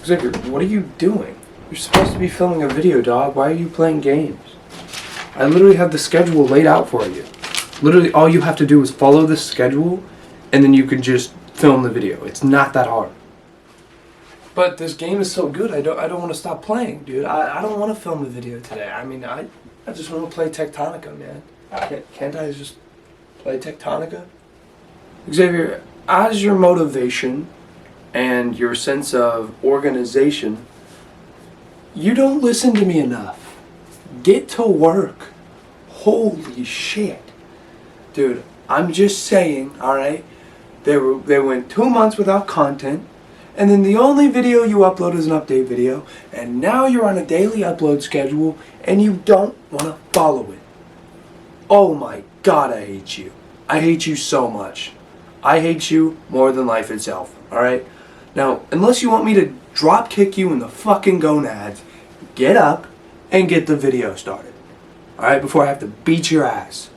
Xavier, what are you doing? You're supposed to be filming a video, dog. Why are you playing games? I literally have the schedule laid out for you. Literally, all you have to do is follow this schedule, and then you can just film the video. It's not that hard. But this game is so good, I don't want to stop playing, dude. I don't want to film a video today. I mean, I just want to play Tectonica, man. Can't I just play Tectonica? Xavier, as your motivation and your sense of organization, you don't listen to me enough. Get to work. Holy shit. Dude, I'm just saying, alright? They went 2 months without content, and then the only video you upload is an update video, and now you're on a daily upload schedule, and you don't want to follow it. Oh my god, I hate you. I hate you so much. I hate you more than life itself, alright? Now, unless you want me to drop kick you in the fucking gonads, get up and get the video started. Alright, before I have to beat your ass.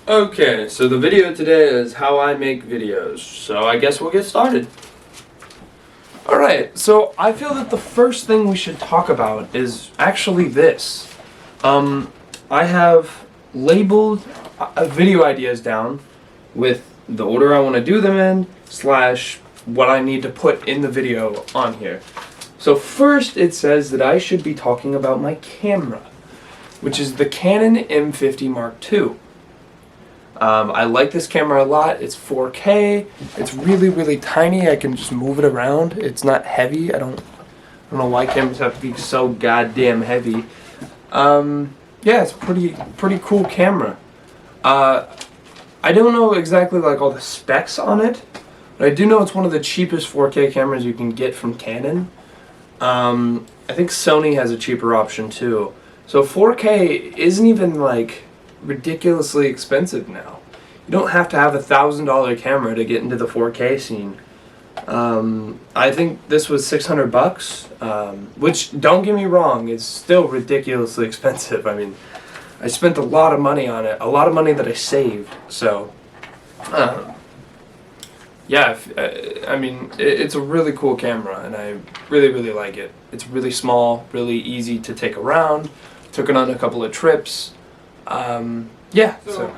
Okay, so the video today is how I make videos. So I guess we'll get started. Alright, so I feel that the first thing we should talk about is actually this. I have labeled video ideas down with the order I want to do them in, / what I need to put in the video on here. So first it says that I should be talking about my camera, which is the Canon M50 Mark II. I like this camera a lot. It's 4K. It's really, really tiny. I can just move it around. It's not heavy. I don't know why cameras have to be so goddamn heavy. Yeah, it's pretty cool camera. I don't know exactly like all the specs on it, but I do know it's one of the cheapest 4K cameras you can get from Canon. I think Sony has a cheaper option too. So 4K isn't even like ridiculously expensive now. You don't have to have $1,000 camera to get into the 4K scene. I think this was $600, which, don't get me wrong, it's still ridiculously expensive. I mean, I spent a lot of money on it, a lot of money that I saved. So, yeah, I mean, it's a really cool camera, and I really, really like it. It's really small, really easy to take around. Took it on a couple of trips. Yeah, so.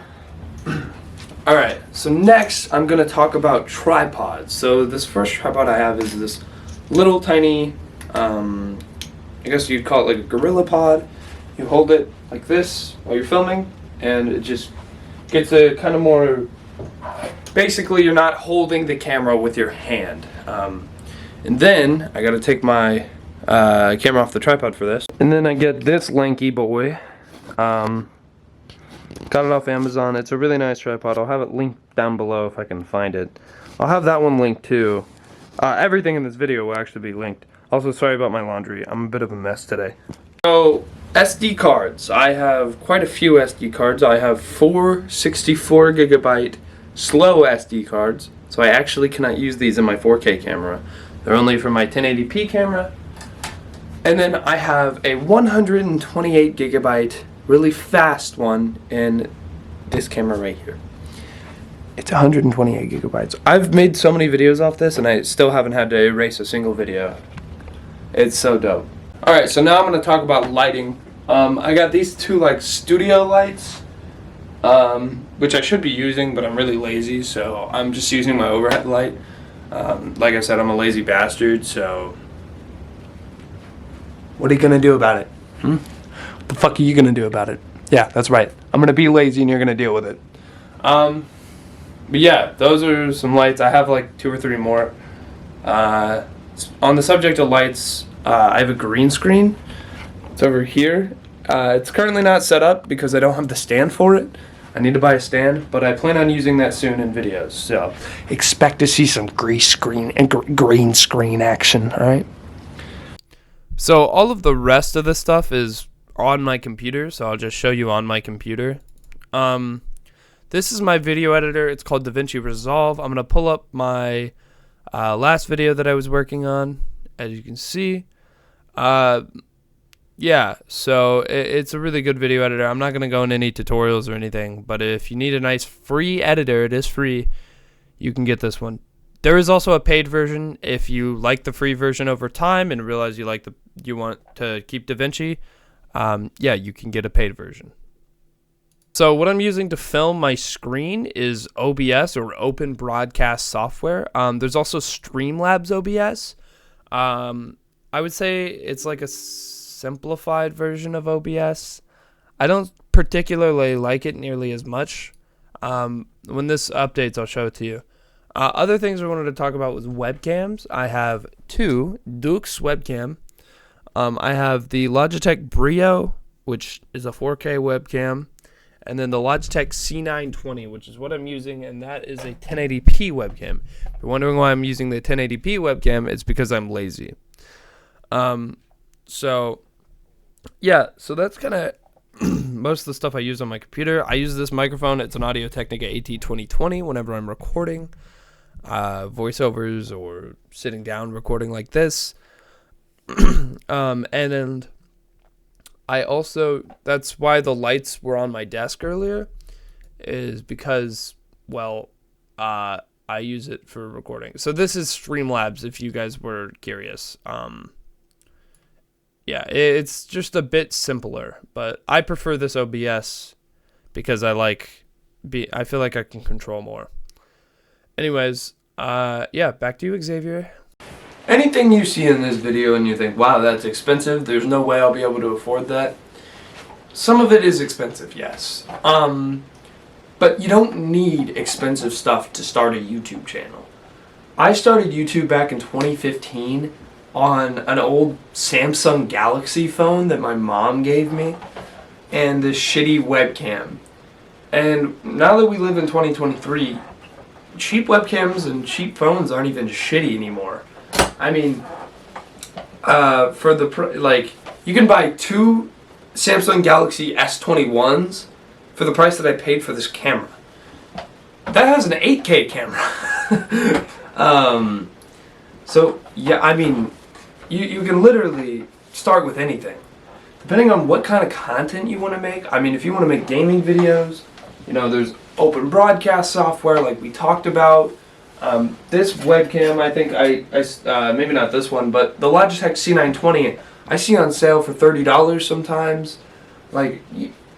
Alright, so next I'm going to talk about tripods. So this first tripod I have is this little tiny, I guess you'd call it like a Gorilla Pod. You hold it like this while you're filming, and it just gets a kind of more, basically you're not holding the camera with your hand. And then I got to take my camera off the tripod for this. And then I get this lanky boy. Got it off Amazon. It's a really nice tripod. I'll have it linked down below if I can find it. I'll have that one linked too. Everything in this video will actually be linked. Also, sorry about my laundry. I'm a bit of a mess today. So, SD cards. I have quite a few SD cards. I have 4 64 gigabyte slow SD cards. So I actually cannot use these in my 4K camera. They're only for my 1080p camera. And then I have a 128 gigabyte really fast one in this camera right here. It's 128 gigabytes. I've made so many videos off this, and I still haven't had to erase a single video. It's so dope. Alright, so now I'm going to talk about lighting. I got these two like studio lights, which I should be using, but I'm really lazy, so I'm just using my overhead light. Like I said, I'm a lazy bastard, so what are you going to do about it? What the fuck are you gonna do about it? Yeah, that's right. I'm gonna be lazy and you're gonna deal with it. But yeah, those are some lights. I have like 2 or 3 more. On the subject of lights, I have a green screen. It's over here. It's currently not set up because I don't have the stand for it. I need to buy a stand, but I plan on using that soon in videos. So expect to see some green screen action. All right. So all of the rest of the stuff is on my computer, so I'll just show you on my computer. This is my video editor. It's called DaVinci Resolve. I'm going to pull up my last video that I was working on, as you can see. Yeah, so it's a really good video editor. I'm not going to go into any tutorials or anything, but if you need a nice free editor, it is free, you can get this one. There is also a paid version if you like the free version over time and realize you want to keep DaVinci. Yeah, you can get a paid version. So what I'm using to film my screen is OBS, or Open Broadcast Software. There's also Streamlabs OBS. I would say it's like a simplified version of OBS. I don't particularly like it nearly as much. When this updates, I'll show it to you. Other things I wanted to talk about was webcams. I have two Dux webcam. I have the Logitech Brio, which is a 4K webcam, and then the Logitech C920, which is what I'm using, and that is a 1080p webcam. If you're wondering why I'm using the 1080p webcam, it's because I'm lazy. So that's kind of most of the stuff I use on my computer. I use this microphone. It's an Audio-Technica AT2020 whenever I'm recording voiceovers or sitting down recording like this. And then I also, that's why the lights were on my desk earlier, is because, well, I use it for recording. So this is Streamlabs, if you guys were curious. Yeah, it's just a bit simpler, but I prefer this OBS because I feel like I can control more. Anyways, yeah, back to you, Xavier. Anything you see in this video and you think, wow, that's expensive, there's no way I'll be able to afford that. Some of it is expensive, yes. But you don't need expensive stuff to start a YouTube channel. I started YouTube back in 2015 on an old Samsung Galaxy phone that my mom gave me and this shitty webcam. And now that we live in 2023, cheap webcams and cheap phones aren't even shitty anymore. I mean, you can buy two Samsung Galaxy S21s for the price that I paid for this camera. That has an 8K camera. So yeah, I mean, you can literally start with anything, depending on what kind of content you want to make. I mean, if you want to make gaming videos, there's Open Broadcast software like we talked about. This webcam, I think maybe not this one, but the Logitech C920, I see on sale for $30 sometimes. Like,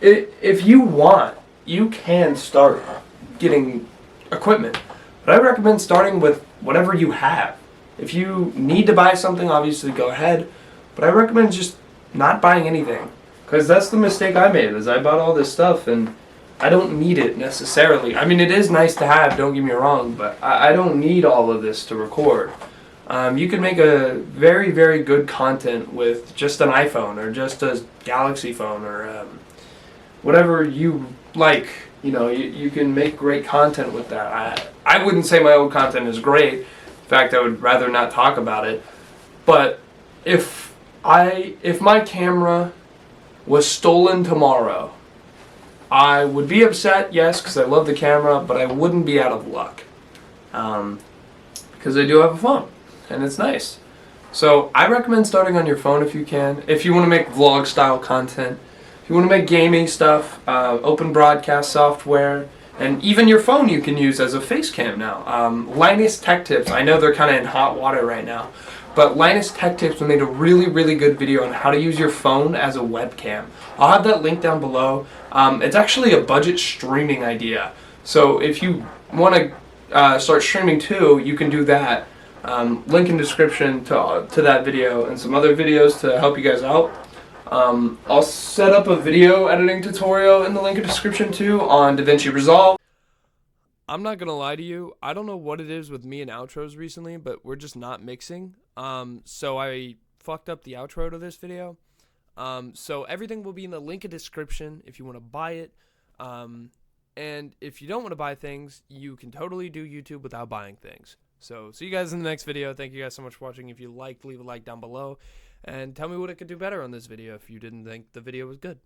if you want, you can start getting equipment. But I recommend starting with whatever you have. If you need to buy something, obviously go ahead. But I recommend just not buying anything. Because that's the mistake I made, is I bought all this stuff and I don't need it necessarily. I mean, it is nice to have, don't get me wrong, but I don't need all of this to record. You can make a very, very good content with just an iPhone or just a Galaxy phone or whatever you like. You can make great content with that. I wouldn't say my old content is great. In fact, I would rather not talk about it. But if my camera was stolen tomorrow, I would be upset, yes, because I love the camera, but I wouldn't be out of luck. Because I do have a phone, and it's nice. So I recommend starting on your phone if you can. If you want to make vlog-style content, if you want to make gaming stuff, Open Broadcast software, and even your phone you can use as a face cam now. Linus Tech Tips, I know they're kind of in hot water right now, but Linus Tech Tips made a really, really good video on how to use your phone as a webcam. I'll have that link down below. It's actually a budget streaming idea. So if you want to start streaming too, you can do that. Link in description to that video and some other videos to help you guys out. I'll set up a video editing tutorial in the link in description too on DaVinci Resolve. I'm not gonna lie to you, I don't know what it is with me and outros recently, but we're just not mixing. So I fucked up the outro to this video. So everything will be in the link in description if you want to buy it. And if you don't want to buy things, you can totally do YouTube without buying things. So see you guys in the next video. Thank you guys so much for watching. If you liked, leave a like down below. And tell me what I could do better on this video if you didn't think the video was good.